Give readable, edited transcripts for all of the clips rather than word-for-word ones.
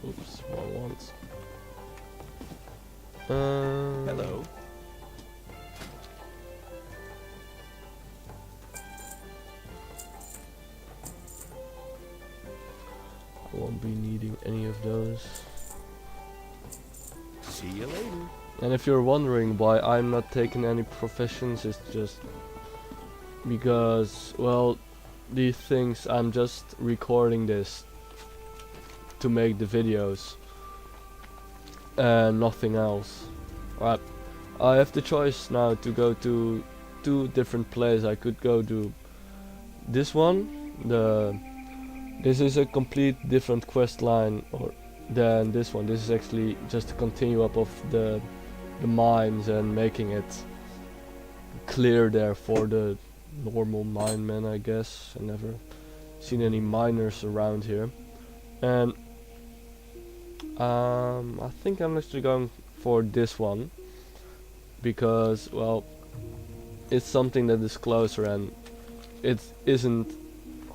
Oops, wrong ones. Hello. I won't be needing any of those. See you later. And if you're wondering why I'm not taking any professions, it's just because, well, these things, I'm just recording this to make the videos and nothing else. Right, I have the choice now to go to 2 different places. I could go to this one, this is a complete different quest line than this one. This is actually just a continue up of the mines and making it clear there for the normal minemen, I guess. I never seen any miners around here. And I think I'm actually going for this one because, well, it's something that is closer and it isn't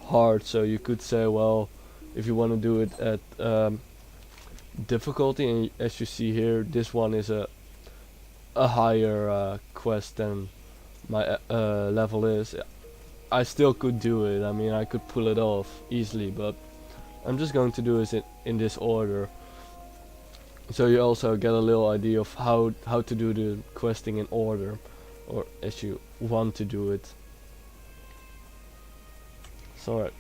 hard. So you could say, well, if you want to do it at difficulty, and as you see here, this one is a higher quest than my level is. I still could do it. I mean, I could pull it off easily, but I'm just going to do it in this order, so you also get a little idea of how to do the questing in order, or as you want to do it. So right.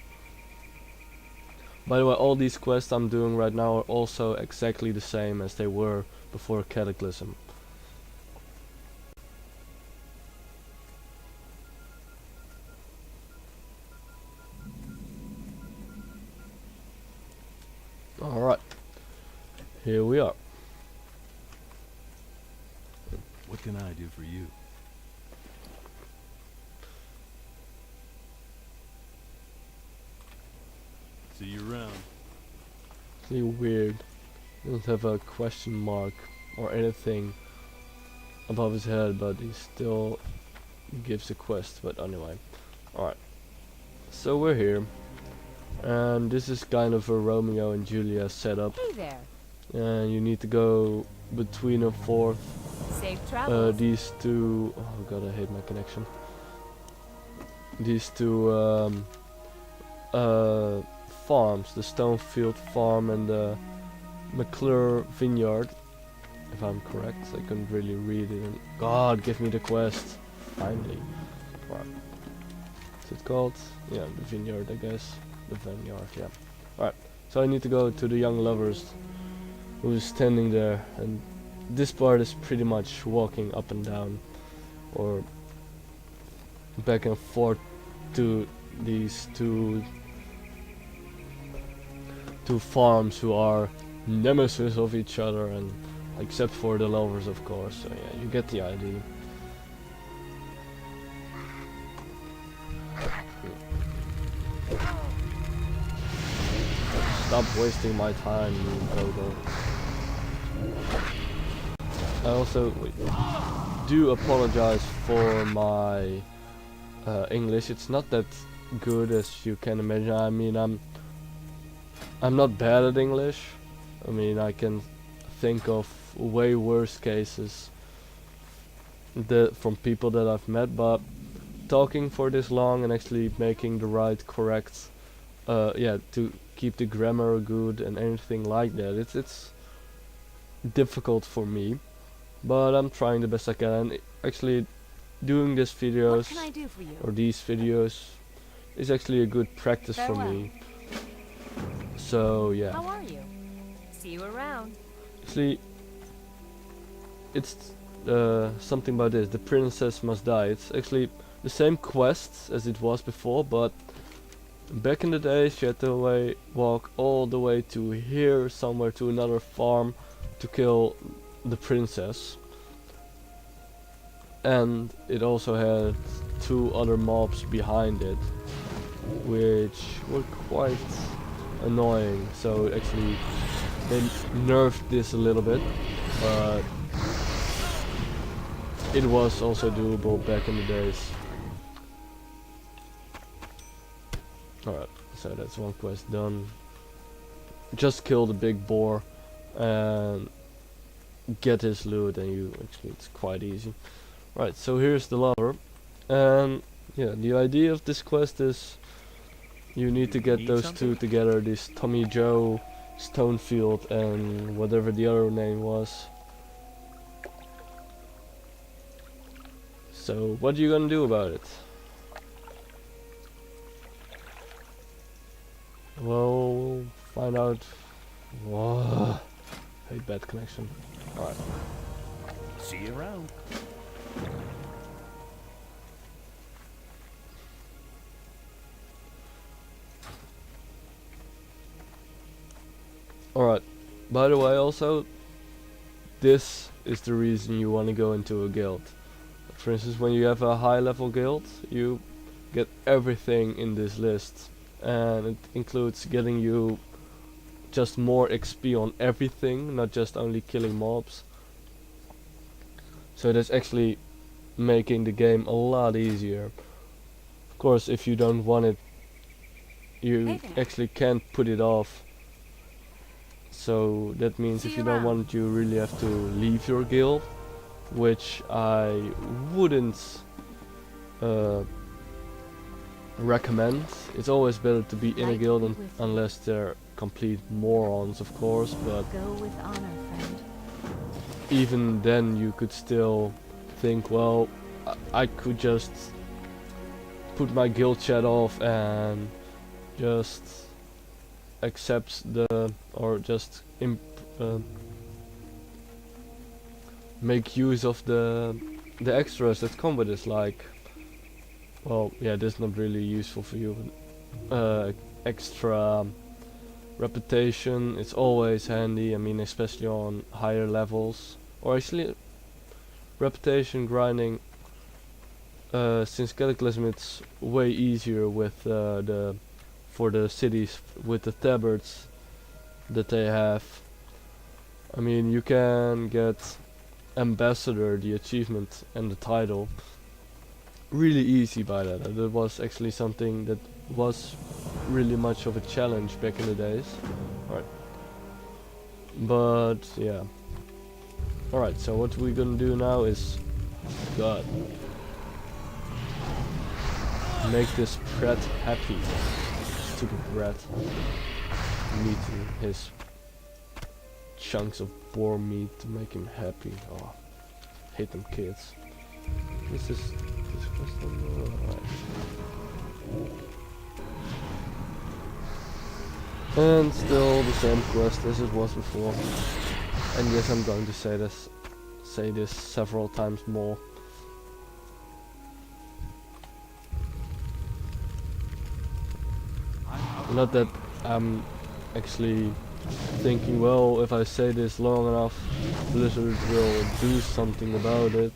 By the way, all these quests I'm doing right now are also exactly the same as they were before Cataclysm. Alright, here we are. What can I do for you? See you around. It's really weird. Doesn't have a question mark or anything above his head, but he still gives a quest. But anyway, alright. So we're here, and this is kind of a Romeo and Juliet setup. Hey there. And you need to go between and forth. Safe travels. These two. Oh god, I hate my connection. These two farms, the Stonefield farm and the McClure vineyard, if I'm correct. I couldn't really read it. And God, give me the quest finally. Right. Is it called? Yeah, the vineyard, I guess. The vineyard, yeah. Alright, so I need to go to the young lovers who's standing there, and this part is pretty much walking up and down or back and forth to these two farms who are nemesis of each other, and except for the lovers, of course. So yeah, you get the idea. Stop wasting my time, you Gogo. I also do apologize for my English. It's not that good as you can imagine. I mean, I'm not bad at English. I mean, I can think of way worse cases from people that I've met, but talking for this long and actually making the right correct yeah, to keep the grammar good and anything like that, it's difficult for me, but I'm trying the best I can. And actually doing these videos, What can I do for you? or these videos, is actually a good practice for me. So yeah, How are you? See you around. actually it's something about this: the princess must die. It's actually the same quest as it was before, but back in the days you had to walk all the way to here, somewhere to another farm, to kill the princess. And it also had 2 other mobs behind it, which were quite annoying. So actually they nerfed this a little bit, but it was also doable back in the days. Alright, so that's one quest done. just kill the big boar and get his loot, and it's quite easy. Right, so here's the lover, and yeah, the idea of this quest is you need to get Need those something? two together, this Tommy Joe Stonefield and whatever the other name was. So what are you gonna do about it? Well, we'll find out. Whoa. Hey, bad connection. Alright. See you around. Alright. By the way, also, this is the reason you want to go into a guild. For instance, when you have a high level guild, you get everything in this list. And it includes getting you just more XP on everything, not just only killing mobs. So that's actually making the game a lot easier. Of course, if you don't want it, you Hey there. actually can't put it off. So that means See if you you don't around. want it, you really have to leave your guild, which I wouldn't recommend. It's always better to be in a Light guild be with you. unless they're complete morons, of course, but Go with honor, friend. even then you could still think, well, I could just put my guild chat off and just accept or just make use of the extras that come with it, like, well, yeah, this is not really useful for you, but extra reputation, it's always handy. I mean, especially on higher levels, or actually reputation grinding, since Cataclysm it's way easier with for the cities with the tabards that they have. I mean, you can get ambassador, the achievement and the title, really easy by that. And that was actually something that was really much of a challenge back in the days. Alright. But yeah. Alright, so what we're gonna do now is, God, make this Pret happy. Stupid rat. Eating his chunks of boar meat to make him happy. Oh, hate them kids. This question. Alright. And still the same quest as it was before. And yes, I'm going to say this several times more. Not that I'm actually thinking, well, if I say this long enough, Blizzard will do something about it.